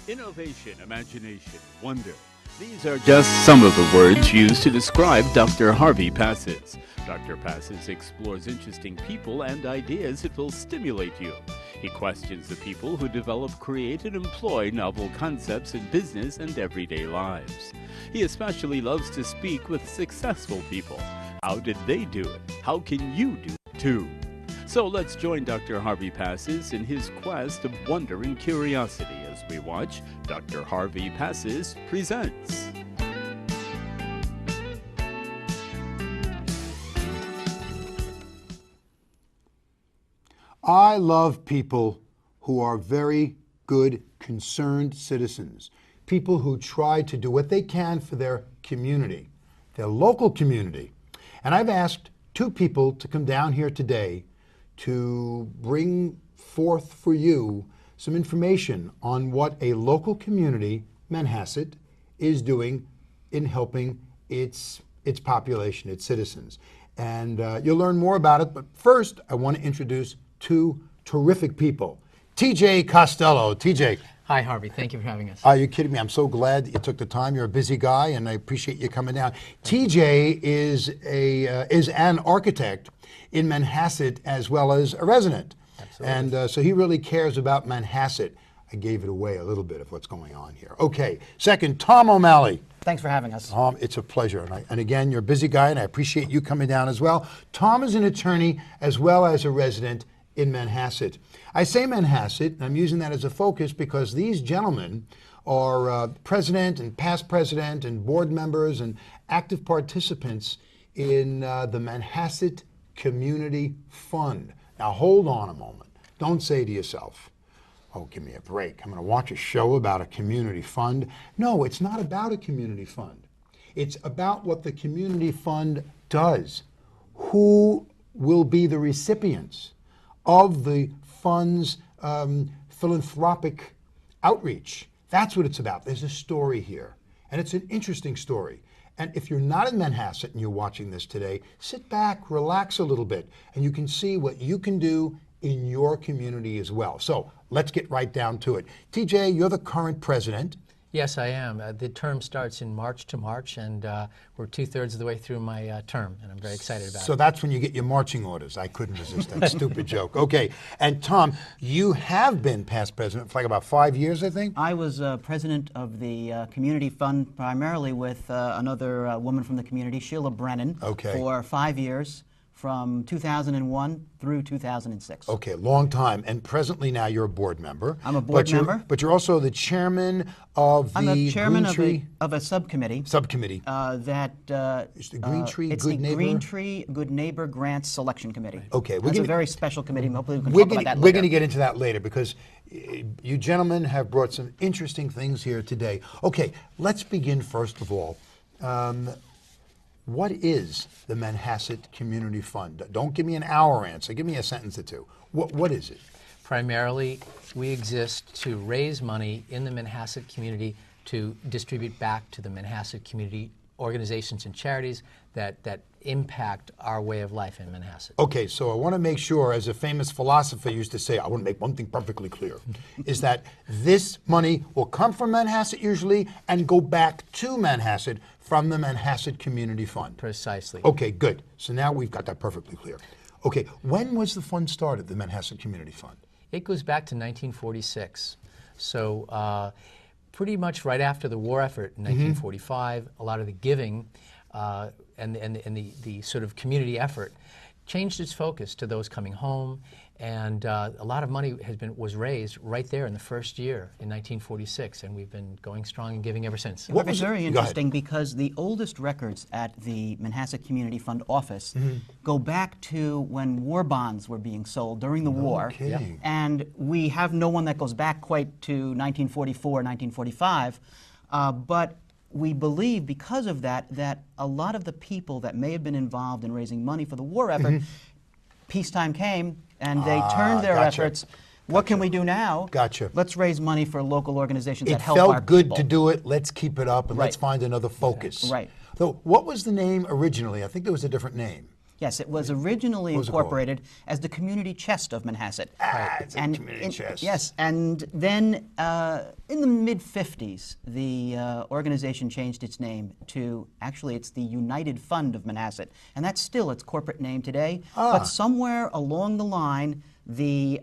Innovation, imagination, wonder. These are just some of the words used to describe Dr. Harvey Passes. Dr. Passes explores interesting people and ideas that will stimulate you. He questions the people who develop, create, and employ novel concepts in business and everyday lives. He especially loves to speak with successful people. How did they do it? How can you do it too? So let's join Dr. Harvey Passes in his quest of wonder and curiosity as we watch Dr. Harvey Passes Presents. I love people who are very good, concerned citizens, people who try to do what they can for their community, their local community. And I've asked two people to come down here today to bring forth for you some information on what a local community, Manhasset, is doing in helping its population, its citizens. And you'll learn more about it, but first I want to introduce two terrific people. TJ Costello. TJ. Hi, Harvey. Thank you for having us. Are you kidding me? I'm so glad that you took the time. You're a busy guy, and I appreciate you coming down. TJ is an architect in Manhasset as well as a resident. Absolutely. And so he really cares about Manhasset. I gave it away a little bit of what's going on here. Okay. Second, Tom O'Malley. Thanks for having us. Tom, it's a pleasure. And again, you're a busy guy, and I appreciate you coming down as well. Tom is an attorney as well as a resident in Manhasset. I say Manhasset, and I'm using that as a focus because these gentlemen are president and past president and board members and active participants in the Manhasset Community Fund. Now hold on a moment. Don't say to yourself, oh, give me a break. I'm going to watch a show about a community fund. No, it's not about a community fund. It's about what the community fund does. Who will be the recipients of the fund's philanthropic outreach? That's what it's about. There's a story here, and it's an interesting story. And if you're not in Manhasset and you're watching this today, sit back, relax a little bit, and you can see what you can do in your community as well. So let's get right down to it. TJ, you're the current president. Yes, I am. The term starts in March to March, and we're 2/3 of the way through my term, and I'm very excited about it. So that's when you get your marching orders. I couldn't resist that stupid joke. Okay, and Tom, you have been past president for like about 5 years, I think? I was president of the community fund primarily with another woman from the community, Sheila Brennan, for 5 years, from 2001 through 2006. Okay, long time. And presently now you're a board member. I'm a board member. But you're also the chairman of I'm the chairman of a subcommittee. Subcommittee. It's the Green Tree it's Good the Neighbor? Green Tree Good Neighbor Grants Selection Committee. Okay. It's a very special committee. Hopefully we can we're talk gonna, about that We're later. going to get into that later because you gentlemen have brought some interesting things here today. Okay, let's begin first of all. What is the Manhasset Community Fund? Don't give me an hour answer. Give me a sentence or two. What is it? Primarily, we exist to raise money in the Manhasset community to distribute back to the Manhasset community organizations and charities that impact our way of life in Manhasset. Okay, so I want to make sure, as a famous philosopher used to say, I want to make one thing perfectly clear, is that this money will come from Manhasset usually and go back to Manhasset from the Manhasset Community Fund. Precisely. Okay, good. So now we've got that perfectly clear. Okay, when was the fund started, the Manhasset Community Fund? It goes back to 1946. So pretty much right after the war effort in 1945, a lot of the giving and the sort of community effort changed its focus to those coming home, and a lot of money was raised right there in the first year in 1946, and we've been going strong and giving ever since. What was very interesting because the oldest records at the Manhasset Community Fund office go back to when war bonds were being sold during the war. Kidding. And we have no one that goes back quite to 1944, 1945, but we believe because of that a lot of the people that may have been involved in raising money for the war effort, peacetime came and they turned their efforts. What can we do now? Gotcha. Let's raise money for local organizations that help our people. It our felt good people. to do it. Let's keep it up and Right. let's find another focus. Right. So what was the name originally? I think there was a different name. Yes, it was originally What was it called? incorporated as the Community Chest of Manhasset. It's a community chest. Yes, and then in the mid-50s, the organization changed its name to, actually, it's the United Fund of Manhasset, and that's still its corporate name today. But somewhere along the line, the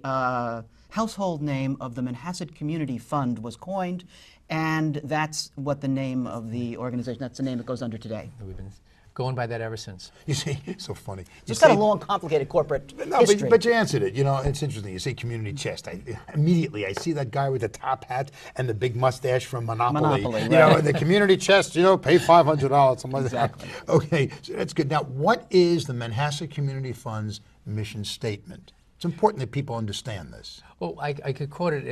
household name of the Manhasset Community Fund was coined, and that's what the name of the organization, that's the name it goes under today. We've been going by that ever since. You see, it's so funny. It's got a long, complicated corporate history. But you answered it. You know, it's interesting. You say community chest. Immediately, I see that guy with the top hat and the big mustache from Monopoly. Monopoly, you know, right. the community chest. You know, pay $500. Something like Exactly. that. Okay, so that's good. Now, what is the Manhasset Community Fund's mission statement? It's important that people understand this. Well, I could quote it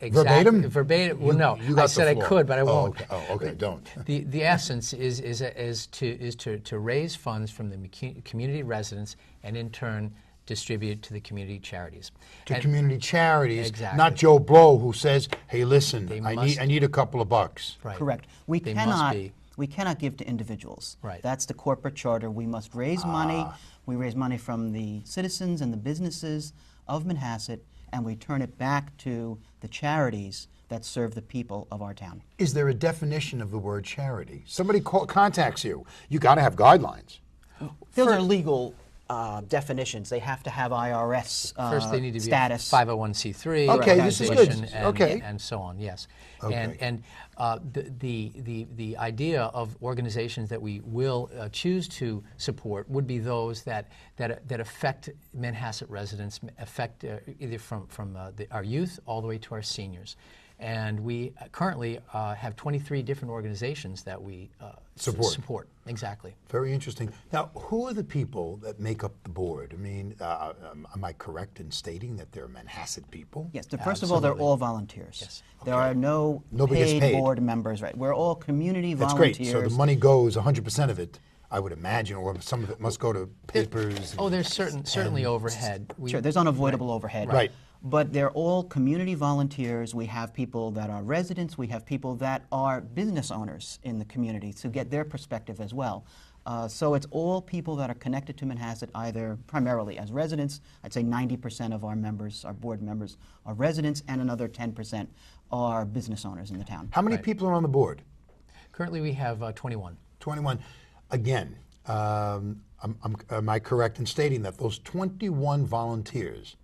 exactly. Verbatim? Verbatim. Well, no. You got I the said I floor. could, but I Oh, won't. okay. Oh, okay. Don't. The essence is to raise funds from the community residents and in turn distribute to the community charities. To community charities, Exactly. not Joe Blow who says, "Hey, listen, They I must- need a couple of bucks." Right. Correct. We They cannot. must be. We cannot give to individuals. Right. That's the corporate charter. We must raise money. We raise money from the citizens and the businesses of Manhasset, and we turn it back to the charities that serve the people of our town. Is there a definition of the word charity? Somebody contacts you. You got to have guidelines. Those are legal definitions. They have to have IRS First, they need to be status. a 501c3 Okay, this is good. organization and, Okay. and so on. Yes, Okay. and the idea of organizations that we will choose to support would be those that affect Manhasset residents, affect either from our youth all the way to our seniors. And we currently have 23 different organizations that we support. Exactly. Very interesting. Now, who are the people that make up the board? I mean, am I correct in stating that they're Manhasset people? Yes. First of all, they're Absolutely. all volunteers. Yes. There are no Nobody gets paid. board members. Right. We're all community That's volunteers. great. So the money goes, 100% of it, I would imagine, or some of it must go to papers. Oh, there's certainly overhead. Sure, there's unavoidable overhead. Right. But they're all community volunteers. We have people that are residents. We have people that are business owners in the community to get their perspective as well. So it's all people that are connected to Manhasset, either primarily as residents. I'd say 90% of our members, our board members, are residents, and another 10% are business owners in the town. How many people are on the board? Currently, we have 21. 21. Again, am I correct in stating that those 21 volunteers,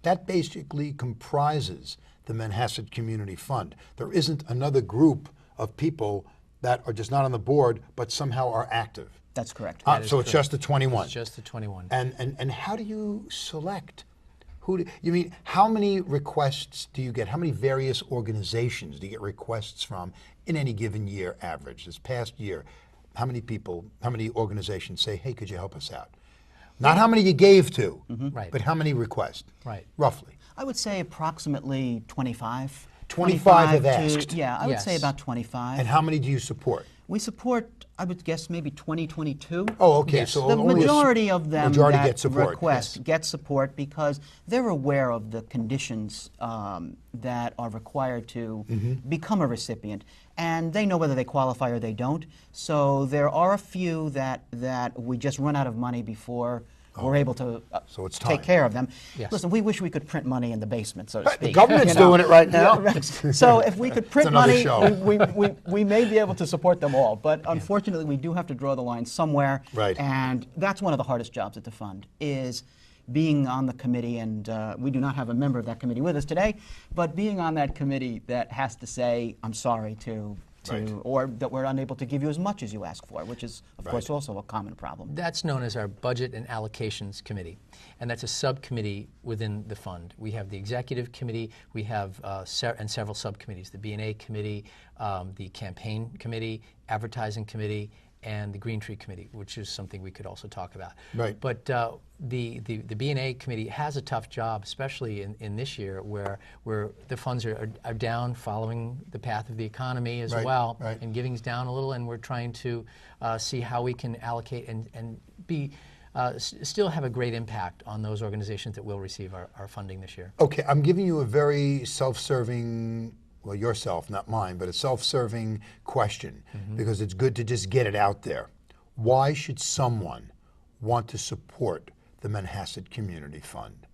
that basically comprises the Manhasset Community Fund? There isn't another group of people that are just not on the board, but somehow are active. That's correct. So it's correct. just the 21. It's just the 21. And how do you select? You mean, how many requests do you get? How many various organizations do you get requests from in any given year average? This past year, how many people, how many organizations say, "Hey, could you help us out"? Not how many you gave to, Right. but how many requests? Right. Roughly. I would say approximately 25. 25 have to- asked. Yeah, I would say Yes. about 25. And how many do you support? We support, I would guess, maybe 2022. Oh, okay. Yes. So The only majority of them majority that get support. request get support because they're aware of the conditions that are required to become a recipient, and they know whether they qualify or they don't. So there are a few that we just run out of money before we're able to So it's take time. care of them. Yes. Listen, we wish we could print money in the basement, so to speak. The government's you know. doing it right now. Yeah, right. So if we could print another money, show. we may be able to support them all. But unfortunately, we do have to draw the line somewhere. Right. And that's one of the hardest jobs at the fund, is being on the committee, and we do not have a member of that committee with us today, but being on that committee that has to say, "I'm sorry" to Right. or that we're unable to give you as much as you ask for, which is, of course, Right. also a common problem. That's known as our Budget and Allocations Committee, and that's a subcommittee within the fund. We have the Executive Committee, we have and several subcommittees, the B&A Committee, the Campaign Committee, Advertising Committee, and the Green Tree Committee, which is something we could also talk about. Right. But the B&A Committee has a tough job, especially in this year where the funds are down following the path of the economy as Right, well, right. and giving's down a little, and we're trying to see how we can allocate and be still have a great impact on those organizations that will receive our funding this year. Okay, I'm giving you a very self-serving, well, yourself, not mine, but a self-serving question, because it's good to just get it out there. Why should someone want to support the Manhasset Community Fund?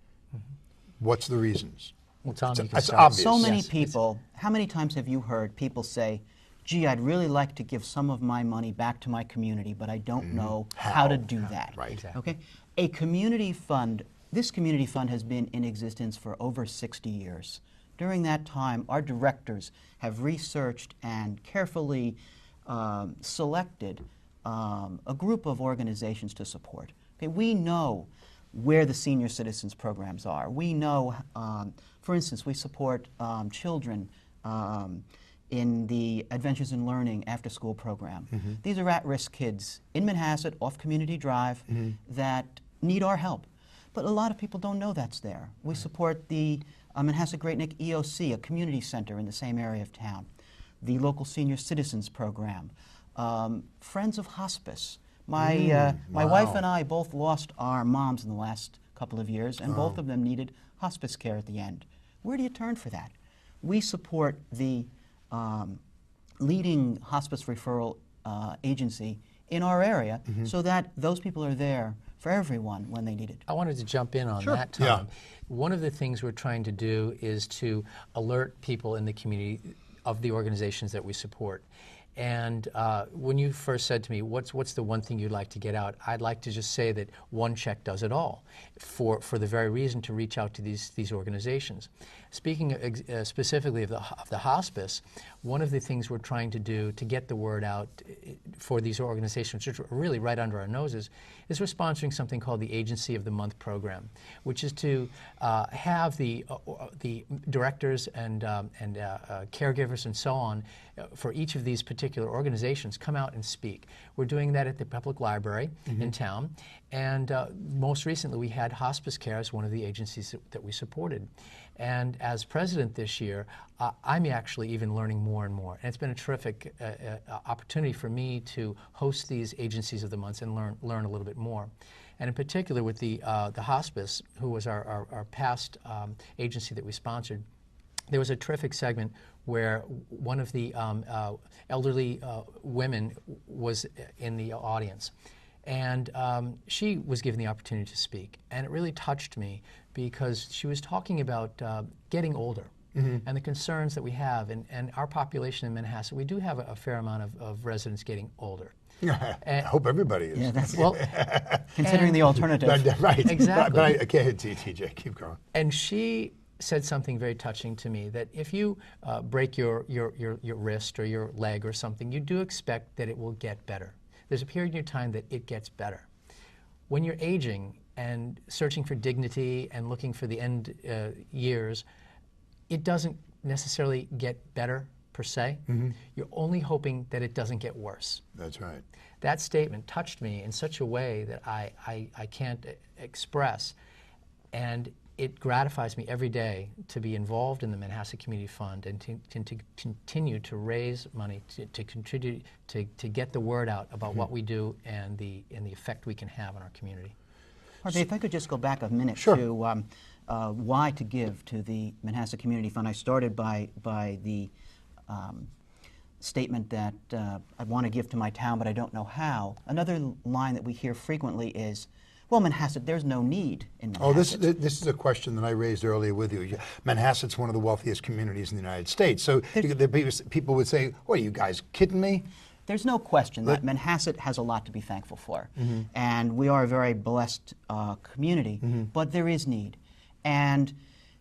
What's the reasons? Well, Tom, you can It's start. obvious. So many Yes, people, how many times have you heard people say, gee, I'd really like to give some of my money back to my community, but I don't know how to do that. Right. Exactly. Okay? A community fund, this community fund has been in existence for over 60 years. During that time, our directors have researched and carefully selected a group of organizations to support. Okay? We know where the senior citizens programs are. We know, for instance, we support children in the Adventures in Learning after-school program. These are at-risk kids in Manhasset, off Community Drive, that need our help. But a lot of people don't know that's there. We support the Manhasset Great Neck EOC, a community center in the same area of town, the local senior citizens program, Friends of Hospice. My wife and I both lost our moms in the last couple of years, and both of them needed hospice care at the end. Where do you turn for that? We support the leading hospice referral agency in our area so that those people are there for everyone when they need it. I wanted to jump in on that, Tom. Yeah. One of the things we're trying to do is to alert people in the community of the organizations that we support. And when you first said to me, what's the one thing you'd like to get out? I'd like to just say that one check does it all, for the very reason to reach out to these organizations. Speaking specifically of the hospice, one of the things we're trying to do to get the word out for these organizations, which are really right under our noses, is we're sponsoring something called the Agency of the Month program, which is to have the directors and caregivers and so on for each of these particular organizations come out and speak. We're doing that at the public library in town, and most recently we had Hospice Care as one of the agencies that we supported. And as president this year, I'm actually even learning more and more. And it's been a terrific opportunity for me to host these agencies of the months and learn a little bit more. And in particular with the hospice, who was our past agency that we sponsored, there was a terrific segment where one of the elderly women was in the audience. And she was given the opportunity to speak. And it really touched me because she was talking about getting older and the concerns that we have. And our population in Manhasset, we do have a fair amount of residents getting older. I hope everybody is. Yeah, that's Well, considering the alternative. Right. Exactly. But go ahead, TJ, keep going. and she said something very touching to me, that if you break your wrist or your leg or something, you do expect that it will get better. There's a period in your time that it gets better. When you're aging and searching for dignity and looking for the end years, it doesn't necessarily get better per se. You're only hoping that it doesn't get worse. That's right. That statement touched me in such a way that I can't express, and it gratifies me every day to be involved in the Manhasset Community Fund and to continue to raise money to contribute to get the word out about what we do and the effect we can have on our community. Harvey, if I could just go back a minute Sure. to why to give to the Manhasset Community Fund. I started by the statement that I want to give to my town, but I don't know how. Another line that we hear frequently is, well, Manhasset, there's no need in Manhasset. Oh, this is a question that I raised earlier with you. Manhasset's one of the wealthiest communities in the United States. So people would say, what, are you guys kidding me? There's no question that Manhasset has a lot to be thankful for. And we are a very blessed community, but there is need. And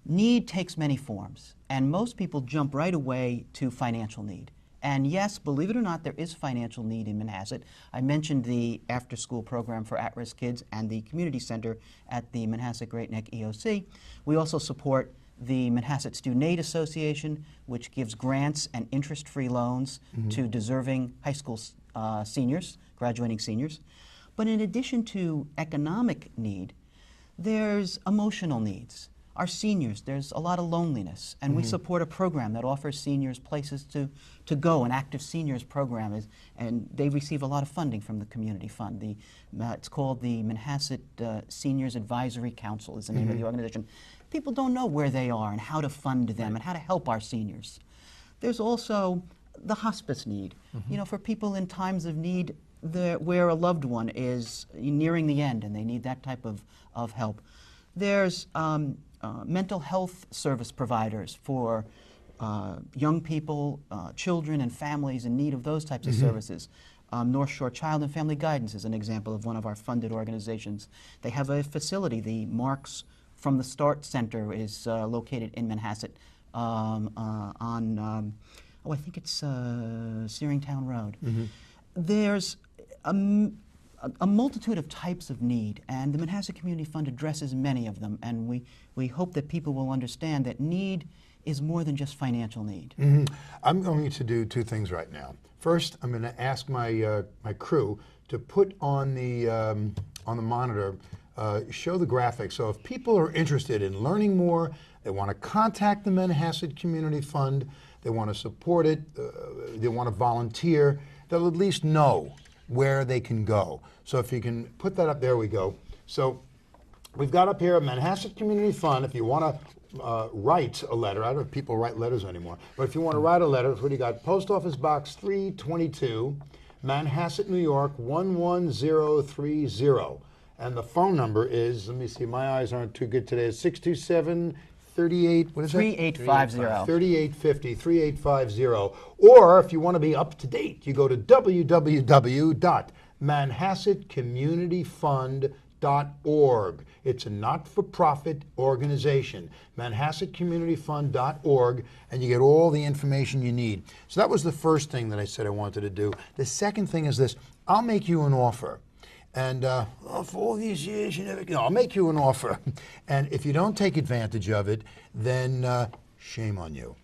need takes many forms. And most people jump right away to financial need. And yes, believe it or not, there is financial need in Manhasset. I mentioned the after-school program for at-risk kids and the community center at the Manhasset Great Neck EOC. We also support the Manhasset Student Aid Association, which gives grants and interest-free loans to deserving high school seniors, graduating seniors. But in addition to economic need, there's emotional needs. Our seniors, there's a lot of loneliness, and we support a program that offers seniors places to go, an active seniors program, and they receive a lot of funding from the community fund. It's called the Manhasset Seniors Advisory Council is the name of the organization. People don't know where they are and how to fund them and how to help our seniors. There's also the hospice need. You know, for people in times of need, where a loved one is nearing the end and they need that type of help. There's mental health service providers for young people, children and families in need of those types of services. North Shore Child and Family Guidance is an example of one of our funded organizations. They have a facility, the Marks from the Start Center is located in Manhasset on, I think it's Searingtown Road. There's a multitude of types of need, and the Manhasset Community Fund addresses many of them, and we hope that people will understand that need is more than just financial need. I'm going to do two things right now. First, I'm going to ask my my crew to put on the monitor, show the graphics. So if people are interested in learning more, they want to contact the Manhasset Community Fund, they want to support it, they want to volunteer, they'll at least know where they can go. So if you can put that up, there we go. So we've got up here a Manhasset Community Fund. If you want to write a letter, I don't know if people write letters anymore, but if you want to write a letter, what do you got? Post Office Box 322, Manhasset, New York 11030. And the phone number is, let me see, my eyes aren't too good today, it's 627 38, what is it? 3850. 3850, 3850. Or if you want to be up to date, you go to www.manhassetcommunityfund.org. It's a not-for-profit organization, manhassetcommunityfund.org, and you get all the information you need. So that was the first thing that I said I wanted to do. The second thing is this: I'll make you an offer. And for all these years, you never, I'll make you an offer. And if you don't take advantage of it, then shame on you.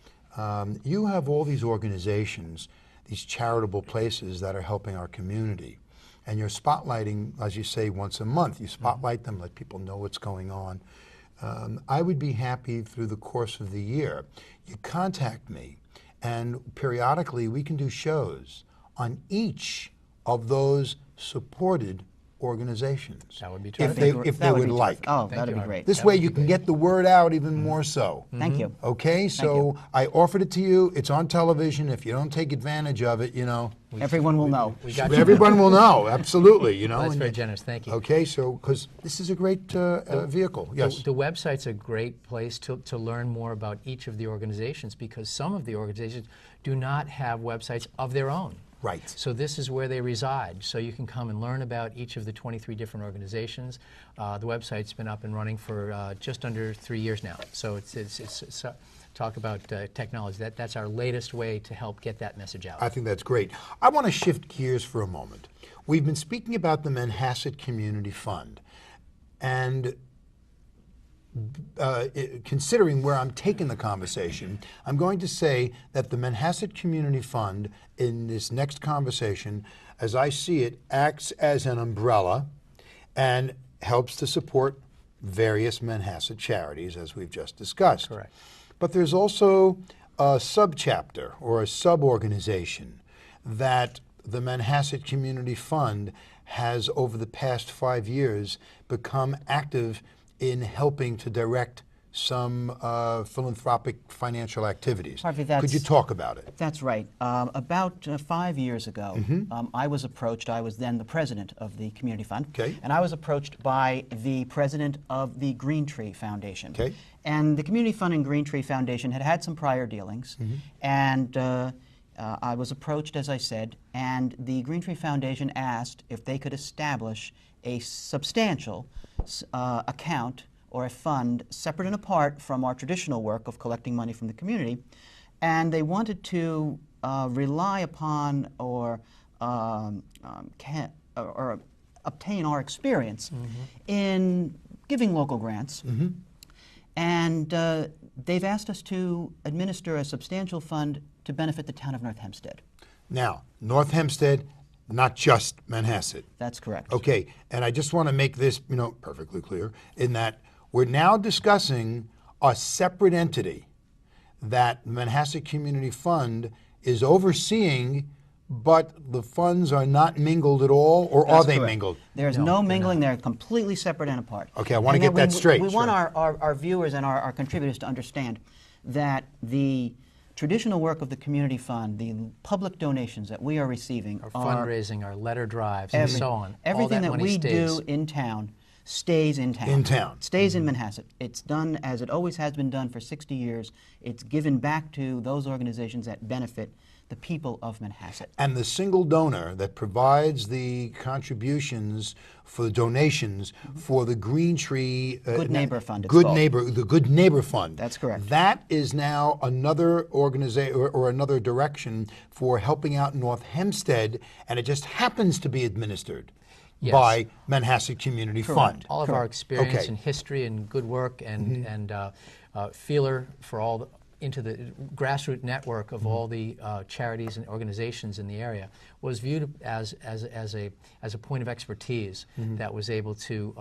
You have all these organizations, these charitable places that are helping our community. And you're spotlighting, as you say, once a month. You spotlight them, let people know what's going on. I would be happy through the course of the year. You contact me, and periodically we can do shows on each of those supported organizations. That would be if terrific. they would like. Oh, that'd be great. This way you can get the word out even more so. Thank you. Okay, so I offered it to you. It's on television. If you don't take advantage of it, Everyone will know. We got you. everyone will know. Absolutely, Well, that's very generous. Thank you. Okay, so because this is a great vehicle. Yes. The website's a great place to learn more about each of the organizations, because some of the organizations do not have websites of their own. Right. So this is where they reside. So you can come and learn about each of the 23 different organizations. The website's been up and running for just under 3 years now. So it's talk about technology. That's our latest way to help get that message out. I think that's great. I want to shift gears for a moment. We've been speaking about the Manhasset Community Fund, and considering where I'm taking the conversation, I'm going to say that the Manhasset Community Fund, in this next conversation, as I see it, acts as an umbrella and helps to support various Manhasset charities, as we've just discussed. Correct. But there's also a subchapter or a sub-organization that the Manhasset Community Fund has, over the past 5 years, become active in helping to direct some philanthropic financial activities. Harvey, Could you talk about it? That's right. About 5 years ago, I was approached. I was then the president of the Community Fund. Okay. And I was approached by the president of the Green Tree Foundation. Okay. And the Community Fund and Green Tree Foundation had some prior dealings. And I was approached, as I said, and the Green Tree Foundation asked if they could establish a substantial account or a fund separate and apart from our traditional work of collecting money from the community, and they wanted to rely upon or obtain our experience in giving local grants. And they've asked us to administer a substantial fund to benefit the town of North Hempstead. Now, North Hempstead, not just Manhasset. That's correct. Okay, and I just want to make this, perfectly clear, in that we're now discussing a separate entity that Manhasset Community Fund is overseeing, but the funds are not mingled at all, or are they mingled? There's no mingling. They're completely separate and apart. Okay, I want to get that straight. We want our viewers and our contributors to understand that the traditional work of the community fund, the public donations that we are receiving, Our fundraising, our letter drives, and so on. Everything all that that money we stays. do in town stays in town. In town. Stays in Manhasset. It's done as it always has been done for 60 years. It's given back to those organizations that benefit the people of Manhasset. And the single donor that provides the contributions for the donations for the Green Tree Good Neighbor Fund, it's Good called. Neighbor, the Good Neighbor Fund. That's correct. That is now another organization or another direction for helping out North Hempstead, and it just happens to be administered Yes. by Manhasset Community Fund. All of our experience Okay. and history and good work and feeler for all the, into the grassroots network of all the charities and organizations in the area was viewed as a point of expertise that was able to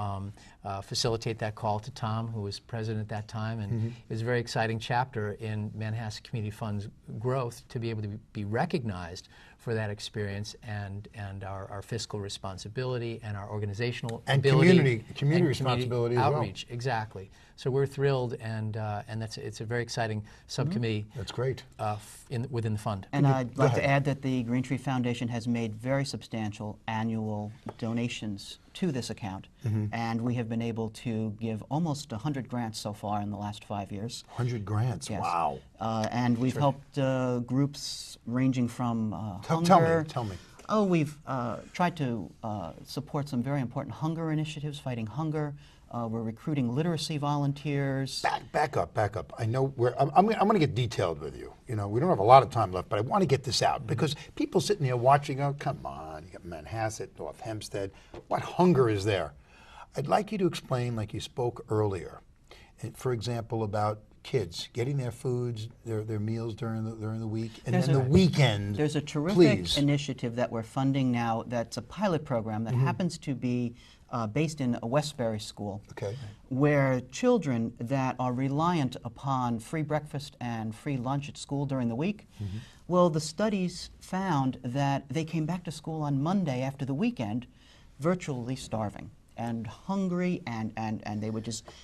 facilitate that call to Tom, who was president at that time, and it was a very exciting chapter in Manhasset Community Fund's growth to be able to be recognized for that experience and our fiscal responsibility and our organizational And ability community responsibility as well. outreach. Exactly. So we're thrilled, and it's a very exciting subcommittee. That's great. Within the fund. And I'd Go like to ahead. add that the Green Tree Foundation has made very substantial annual donations to this account, and we have been able to give almost 100 grants so far in the last 5 years. 100 grants. Yes. Wow. And we've helped groups ranging from Tell hunger. me. Oh, we've tried to support some very important hunger initiatives, fighting hunger. We're recruiting literacy volunteers. Back up. I know I'm going to get detailed with you. You know, we don't have a lot of time left, but I want to get this out because people sitting here watching, oh, come on, you got Manhasset, North Hempstead. What hunger is there? I'd like you to explain, like you spoke earlier, for example, about kids getting their foods, their meals during the week, and then the weekend. There's a terrific please. initiative that we're funding now that's a pilot program that happens to be based in a Westbury school, Okay. where children that are reliant upon free breakfast and free lunch at school during the week, well, the studies found that they came back to school on Monday after the weekend virtually starving and hungry, and they would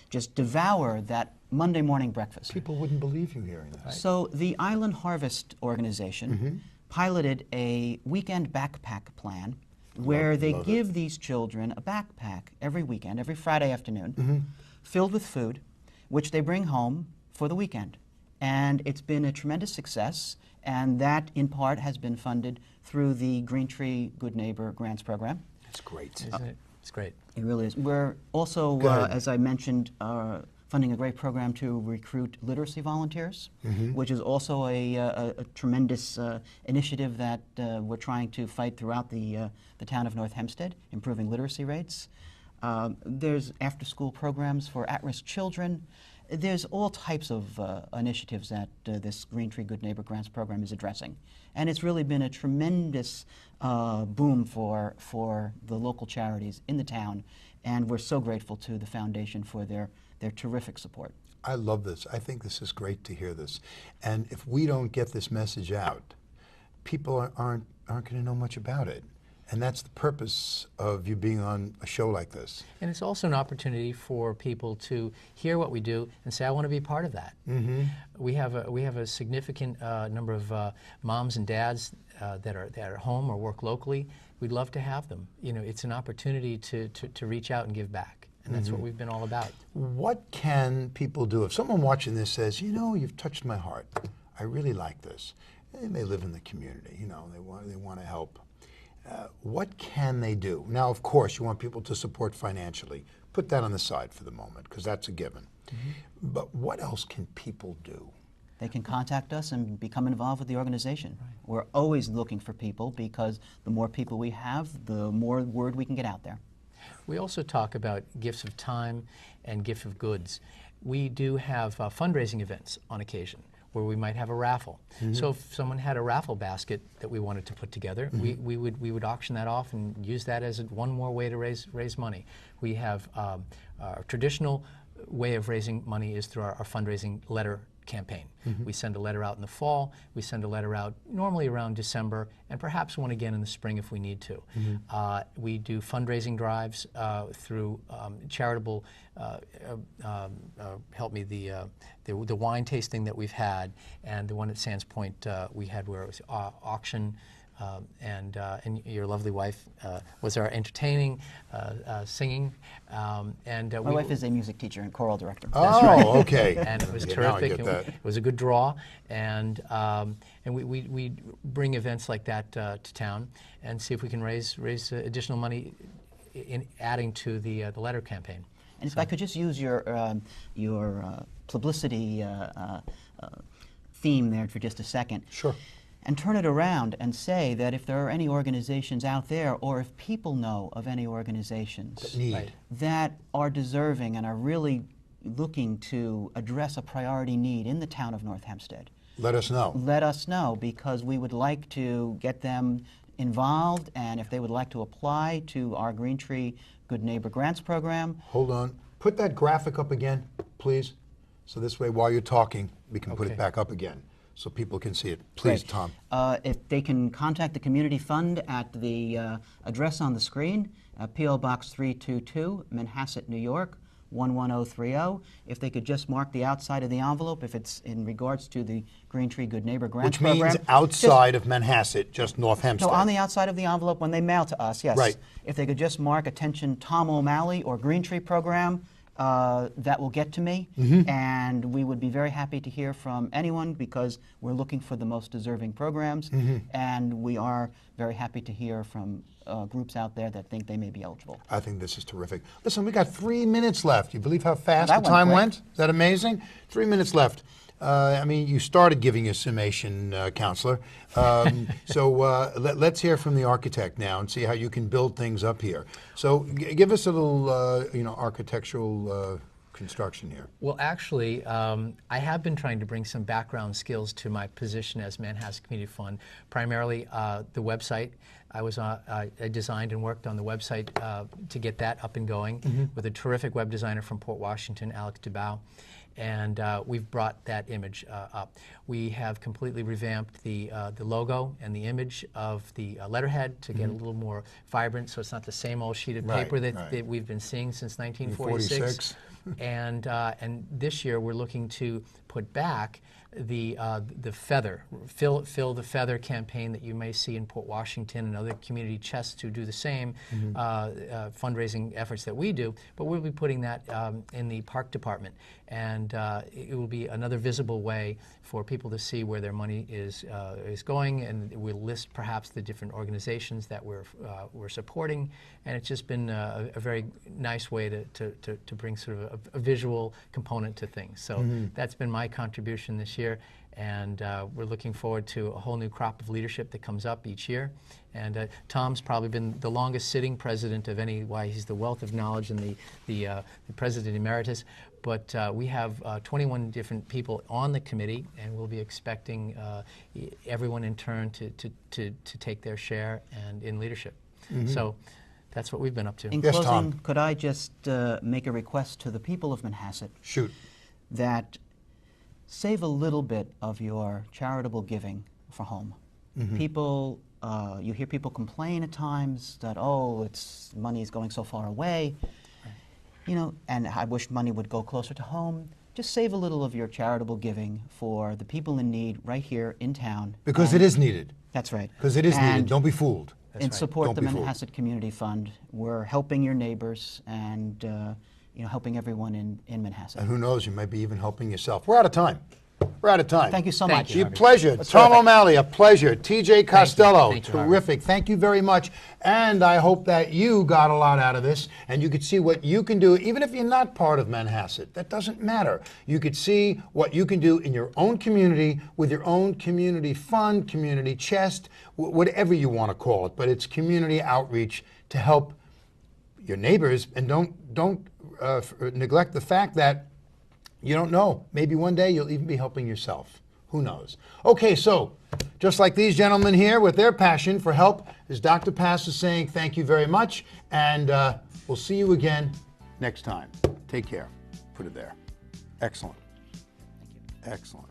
just devour that Monday morning breakfast. People wouldn't believe you hearing that. So the Island Harvest organization piloted a weekend backpack plan where they give these children a backpack every weekend, every Friday afternoon, filled with food, which they bring home for the weekend. And it's been a tremendous success, and that in part has been funded through the Green Tree Good Neighbor Grants Program. That's great. Isn't it? It's great. It really is. We're also, Go ahead. as I mentioned, funding a great program to recruit literacy volunteers, which is also a tremendous initiative that we're trying to fight throughout the town of North Hempstead, improving literacy rates. There's after-school programs for at-risk children. There's all types of initiatives that this Green Tree Good Neighbor Grants Program is addressing. And it's really been a tremendous boom for the local charities in the town, and we're so grateful to the foundation for their terrific support. I love this. I think this is great to hear this. And if we don't get this message out, people aren't going to know much about it. And that's the purpose of you being on a show like this. And it's also an opportunity for people to hear what we do and say, I want to be part of that. We have a significant number of moms and dads that are at home or work locally. We'd love to have them. You know, it's an opportunity to reach out and give back. And that's what we've been all about. What can people do? If someone watching this says, you know, you've touched my heart. I really like this. And they live in the community, you know, they want to help. What can they do? Now, of course, you want people to support financially. Put that on the side for the moment, because that's a given. But what else can people do? They can contact us and become involved with the organization. We're always looking for people, because the more people we have, the more word we can get out there. We also talk about gifts of time and gifts of goods. We do have fundraising events on occasion where we might have a raffle. So if someone had a raffle basket that we wanted to put together, we would auction that off and use that as one more way to raise money. We have our traditional way of raising money is through our fundraising letter campaign. We send a letter out in the fall, we send a letter out normally around December, and perhaps one again in the spring if we need to. We do fundraising drives through charitable, help me, the wine tasting that we've had, and the one at Sands Point we had where it was auction. And your lovely wife was our entertaining, singing, and My wife is a music teacher and choral director. Oh, okay. And it was Yeah, now I terrific. get that. It was a good draw, and we bring events like that to town and see if we can raise additional money in adding to the letter campaign. And if I could just use your publicity theme there for just a second. Sure. And turn it around and say that if there are any organizations out there, or if people know of any organizations Need. that are deserving and are really looking to address a priority need in the town of North Hempstead, Let us know. let us know, because we would like to get them involved, and if they would like to apply to our Green Tree Good Neighbor Grants program. Hold on. Put that graphic up again, please. So this way, while you're talking, we can put it Okay. back up again so people can see it. Please, Great. Tom. If they can contact the Community Fund at the address on the screen, P.O. Box 322, Manhasset, New York, 11030. If they could just mark the outside of the envelope, if it's in regards to the Green Tree Good Neighbor Grants Which means program. outside of Manhasset, just North Hempstead. No, on the outside of the envelope when they mail to us, yes. Right. If they could just mark attention Tom O'Malley or Green Tree program, that will get to me, and we would be very happy to hear from anyone, because we're looking for the most deserving programs, and we are very happy to hear from groups out there that think they may be eligible. I think this is terrific. Listen, we got 3 minutes left. You believe how fast That the went time quick. went? Is that amazing? 3 minutes left. I mean, you started giving a summation, Counselor. So let's hear from the architect now and see how you can build things up here. So give us a little, architectural construction here. Well, actually, I have been trying to bring some background skills to my position as Manhasset Community Fund. Primarily, the website. I designed and worked on the website to get that up and going with a terrific web designer from Port Washington, Alex DeBow. And we've brought that image up. We have completely revamped the logo and the image of the letterhead to get a little more vibrant, so it's not the same old sheet of Right, paper that, right. that we've been seeing since 1946. And this year we're looking to put back the feather, fill the feather campaign that you may see in Port Washington and other community chests who do the same fundraising efforts that we do, but we'll be putting that in the park department, and it will be another visible way for people to see where their money is going, and we'll list perhaps the different organizations that we're supporting, and it's just been a very nice way to bring sort of a visual component to things. So that's been my contribution this year, and we're looking forward to a whole new crop of leadership that comes up each year. And Tom's probably been the longest sitting president of any, why he's the wealth of knowledge and the president emeritus. But we have 21 different people on the committee, and we'll be expecting everyone in turn to take their share and in leadership. So that's what we've been up to. In Yes, closing, Tom. could I just make a request to the people of Manhasset Shoot. that save a little bit of your charitable giving for home. People, you hear people complain at times that, oh, money is going so far away, you know, and I wish money would go closer to home. Just save a little of your charitable giving for the people in need right here in town. Because And- it is needed. That's right. Because it is needed. And Don't be fooled. in support Don't the be fooled. Manhasset Community Fund. We're helping your neighbors and helping everyone in Manhasset. And who knows, you might be even helping yourself. We're out of time. We're out of time. Thank you so Thank much. you. A pleasure. That's Tom terrific. O'Malley, a pleasure. TJ Costello, Thank you, Harvey. terrific. Thank you very much. And I hope that you got a lot out of this and you could see what you can do, even if you're not part of Manhasset. That doesn't matter. You could see what you can do in your own community with your own community fund, community chest, whatever you want to call it. But it's community outreach to help your neighbors, and don't neglect the fact that you don't know. Maybe one day you'll even be helping yourself. Who knows? Okay, so just like these gentlemen here with their passion for help, as Dr. Pass is saying, thank you very much, and we'll see you again next time. Take care. Put it there. Excellent. Thank you. Excellent.